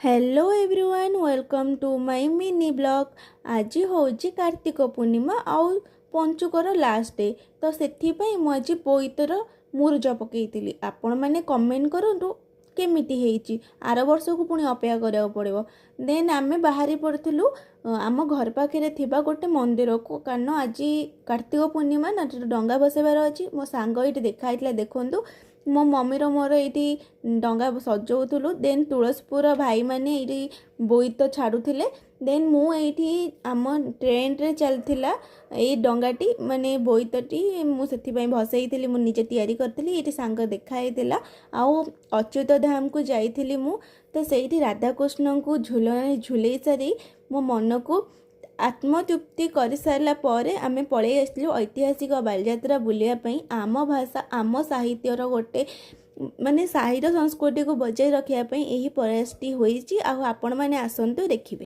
Hello everyone welcome to my mini blog. आज हूँ कार्तिक पूर्णिमा आउ पंचुकर लास्ट डे तो से मुझे बोईतर मुरुज पकई आपण मैंने कमेंट करूँ केमिटी है आर वर्ष को पुणी अपेक्षा करा पड़ो। देन आम बाहरी पड़ू आम घर पाखे थिबा गोटे मंदिर को कारण आज कार्तिक पूर्णिमा ना डंगा बसैबार अच्छी मो सांग ये देखाई देखु मो मम्मी मोर ये डंगा सजाऊलु। देन तुलसीपुर भाई मैंने ये बोईत छाड़ुले। देन मुझे आम ट्रेन रे चलता ये डंगाटी माने बोईतटी मुझे भसई मु निजे तैयारी करी ये सांग देखाई आउ अच्युत धाम को जाइली मु तो सही राधाकृष्ण को झूल सारी मो मन को आत्मतृप्ति कर सारा पर आम पलि आसलु ऐतिहासिक बालीजात्रा बुलियापाई। आम भाषा आम साहित्यर गोटे माने साहित्य संस्कृति को बजाय रखापी यही प्रयासटी होती। आपण मैंने आसतु देखिए।